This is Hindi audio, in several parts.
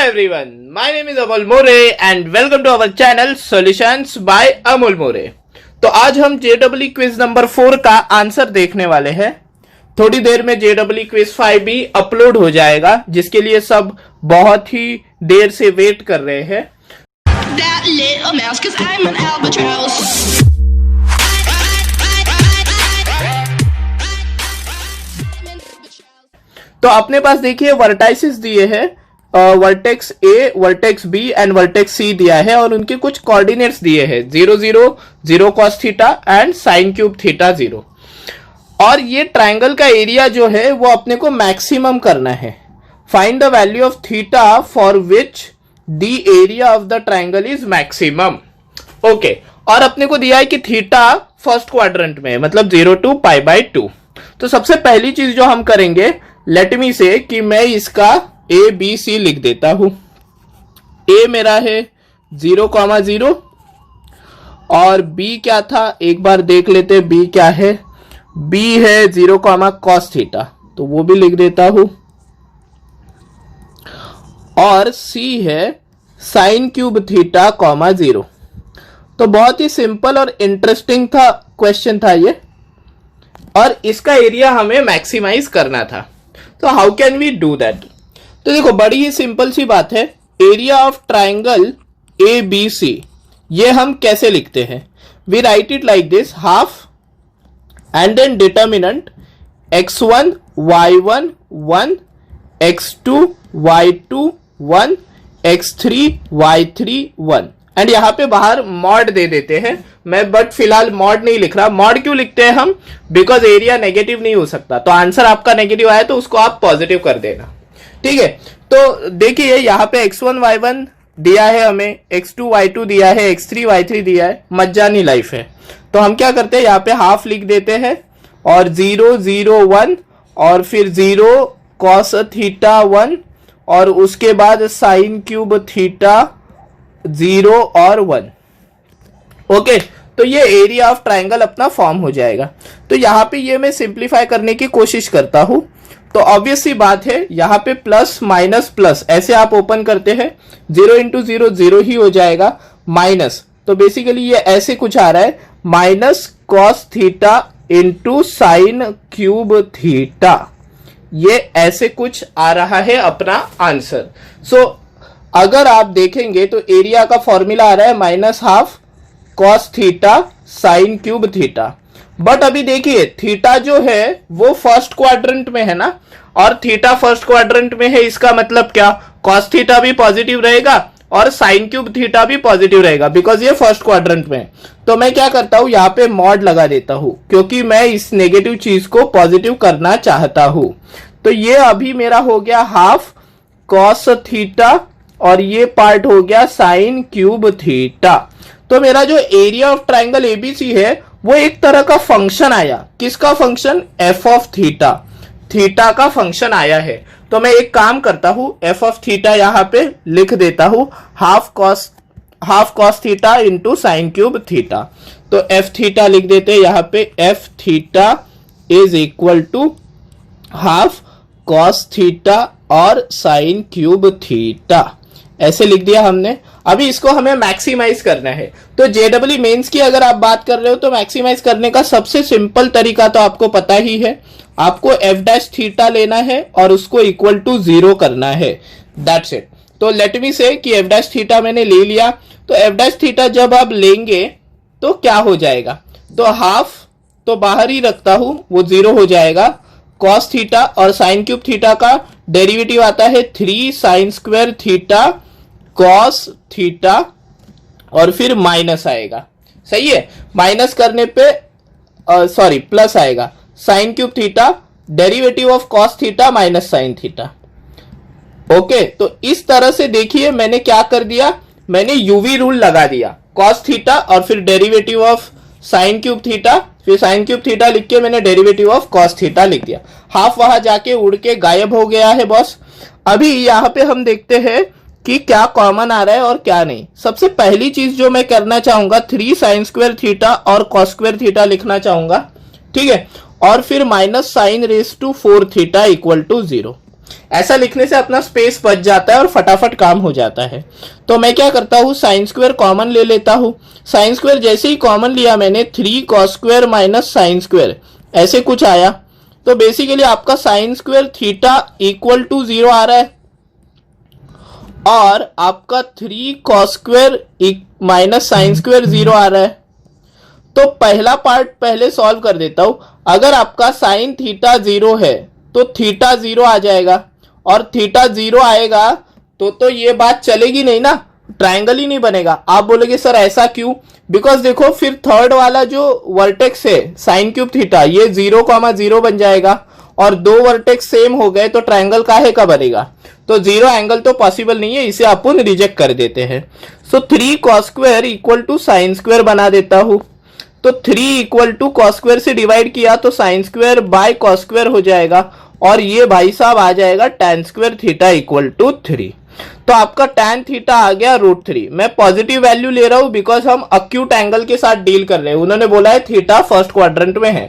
everyone, my name is Amol More and welcome to our channel Solutions by Amol More। तो आज हम JEE क्विज नंबर 4 का आंसर देखने वाले हैं। थोड़ी देर में JEE क्विज 5 भी अपलोड हो जाएगा, जिसके लिए सब बहुत ही देर से वेट कर रहे हैं। तो अपने पास देखिए वर्टाइसिस दिए हैं, vertex A, vertex B and vertex C दिया है और उनके कुछ कोऑर्डिनेट्स दिए हैं 0 0 0 cos theta and sign cube theta 0। और ये ट्रायंगल का एरिया जो है वो अपने को मैक्सिमम करना है। Find the value of theta for which the area of the triangle is maximum. Okay, और अपने को दिया है कि थीटा फर्स्ट क्वाड्रेंट में, मतलब 0 to π/2। तो सबसे पहली चीज जो हम करेंगे, लेट मी से कि मैं इसका ए बी सी लिख देता हूं। ए मेरा है 0,0 और बी क्या था एक बार देख लेते, बी क्या है, बी है 0, cos थीटा, तो वो भी लिख देता हूं। और सी है साइन क्यूब थीटा, 0। तो बहुत ही सिंपल और इंटरेस्टिंग था क्वेश्चन था ये, और इसका एरिया हमें मैक्सिमाइज करना था। तो how can we do that? तो देखो बड़ी ही सिंपल सी बात है। Area of triangle A B C, ये हम कैसे लिखते हैं? We write it like this, half and then determinant x1 y1 1, x2 y2 1, x3 y3 1, and यहां पे बाहर मॉड दे देते हैं। मैं बट फिलहाल मॉड नहीं लिख रहा। मॉड क्यों लिखते हैं हम? बिकॉज एरिया नेगेटिव नहीं हो सकता। तो आंसर आपका नेगेटिव आया तो उसको आप पॉजिटिव कर देना, ठीक है। तो देखिए यहाँ पे x1 y1 दिया है हमें, x2 y2 दिया है, x3 y3 दिया है, मज्जानी लाइफ है। तो हम क्या करते हैं, यहाँ पे हाफ लिख देते हैं और 0 0 1 और फिर 0 cos थीटा 1 और उसके बाद साइन क्यूब थीटा 0 और 1। ओके, तो ये एरिया ऑफ ट्राइंगल अपना फॉर्म हो जाएगा। तो यहाँ पे ये मैं सिंप्लीफाई करने की कोशिश करता हूं। तो ऑब्वियस सी बात है, यहाँ पे प्लस माइनस प्लस ऐसे आप ओपन करते हैं, 0 × 0 0 ही हो जाएगा, माइनस। तो बेसिकली ये ऐसे कुछ आ रहा है, minus cos theta into sine cube theta, ये ऐसे कुछ आ रहा है अपना आंसर। सो अगर आप देखेंगे तो एरिया का फॉर्मूला आ रहा है -½ cos theta sine cube theta. But अभी देखिए थीटा जो है वो फर्स्ट क्वाड्रेंट में है ना, और थीटा फर्स्ट क्वाड्रेंट में है, इसका मतलब क्या, cos थीटा भी पॉजिटिव रहेगा और साइन क्यूब थीटा भी पॉजिटिव रहेगा, बिकॉज ये फर्स्ट क्वाड्रेंट में है। तो मैं क्या करता हूं, यहाँ पे मॉड लगा देता हूं, क्योंकि मैं इस नेगेटिव चीज को पॉजिटिव करना चाहता हूं। तो ये अभी मेरा हो गया हाफ cos थीटा और ये पार्ट हो गया साइन क्यूब थीटा। तो मेरा जो एरिया ऑफ ट्राइंगल एबीसी है वो एक तरह का फंक्शन आया। किसका function? f of theta, theta का फंक्शन आया है। तो मैं एक काम करता हूं, f ऑफ थीटा यहां पे लिख देता हूं, half cos theta into sine cube theta. तो f थीटा लिख देते हैं यहां पे, f theta is equal to half cos theta और साइन क्यूब थीटा, ऐसे लिख दिया हमने। अभी इसको हमें मैक्सिमाइज करना है। तो JEE मेंस की अगर आप बात कर रहे हो तो मैक्सिमाइज करने का सबसे सिंपल तरीका तो आपको पता ही है, आपको f' थीटा लेना है और उसको इक्वल टू 0 करना है, दैट्स इट। तो लेट मी से कि f' थीटा मैंने ले लिया। तो f' थीटा जब आप लेंगे तो क्या हो जाएगा, तो हाफ तो बाहर ही रखता हूं, वो 0 हो जाएगा। cos थीटा और साइन क्यूब थीटा का डेरिवेटिव आता है 3 sin square theta cos theta और फिर माइनस आएगा, सही है। माइनस करने पे सॉरी प्लस आएगा, sign cube theta derivative of cos theta minus sine theta. Okay, तो इस तरह से देखिए मैंने क्या कर दिया, मैंने यूवी रूल लगा दिया, cos थीटा और फिर derivative of sine cube theta, फिर साइन क्यूब थीटा लिख के मैंने डेरिवेटिव ऑफ cos थीटा लिख दिया। हाफ वहां जाके उड़ के गायब हो गया है बॉस। अभी यहाँ पे हम देखते हैं कि क्या कॉमन आ रहा है और क्या नहीं। सबसे पहली चीज जो मैं करना चाहूंगा, 3 sin स्क्वायर थीटा और cos स्क्वायर थीटा लिखना चाहूंगा, ठीक है। और फिर -sin⁻⁴ थीटा इक्वल टू 0। ऐसा लिखने से अपना स्पेस बच जाता है और फटाफट काम हो जाता है। तो मैं क्या करता हूं, साइन स्क्वायर कॉमन ले लेता हूं। साइन स्क्वायर जैसे ही कॉमन लिया मैंने, 3 cos square minus sine square ऐसे कुछ आया। तो बेसिकली आपका sine square theta equal to 0 आ रहा है और आपका 3 cos square minus sine square 0 आ रहा है। तो पहला पार्ट पहले सॉल्व कर देता हूं। अगर आपका साइन थीटा 0 है तो थीटा 0 आ जाएगा, और थीटा 0 आएगा तो ये बात चलेगी नहीं ना, ट्रायंगल ही नहीं बनेगा। आप बोलोगे सर ऐसा क्यों? बिकॉज देखो फिर थर्ड वाला जो वर्टेक्स है साइन क्यूब थीटा, ये 0,0 बन जाएगा, और दो वर्टेक्स सेम हो गए तो ट्रायंगल काहे का बनेगा? तो 0 एंगल तो पॉसिबल नहीं है, इसे अपन रिजेक्ट कर देते हैं। So 3 cos square equal to sine square बना देता हूं। तो 3 इक्वल टू कॉस स्क्वायर से डिवाइड किया तो sine square by cos square हो जाएगा, और ये भाई साहब आ जाएगा tan square theta equal to 3। तो आपका tan थीटा आ गया √3। मैं पॉजिटिव वैल्यू ले रहा हूं बिकॉज हम अक्यूट एंगल के साथ डील कर रहे हैं। उन्होंने बोला है थीटा फर्स्ट क्वाड्रेंट में है,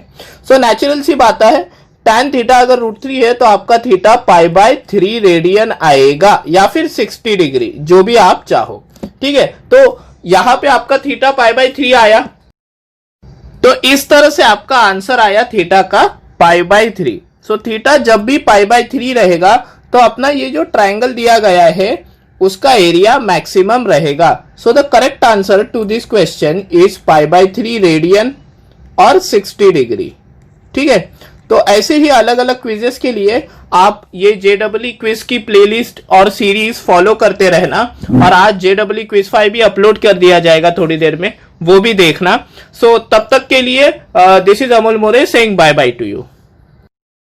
सो नेचुरल सी बात है tan थीटा अगर √3 है तो आपका थीटा π/3 रेडियन आएगा, या फिर 60 डिग्री, जो भी आप चाहो। ठीक है, तो यहां पे आपका थीटा π/3 आया। तो इस तरह से आपका आंसर आया थीटा का π/3। सो थीटा जब भी π/3 रहेगा तो अपना ये जो ट्रायंगल दिया गया है उसका एरिया मैक्सिमम रहेगा। So the correct answer to this question is π/3 radian और 60 डिग्री। ठीक है, तो ऐसे ही अलग अलग क्विजेस के लिए आप ये JEE क्विज की प्लेलिस्ट और सीरीज फॉलो करते रहना, और आज JEE क्विज 5 भी अपलोड कर दिया जाएगा थोड़ी देर में, वो भी देखना। सो तब तक के लिए this is Amol More saying bye bye to you.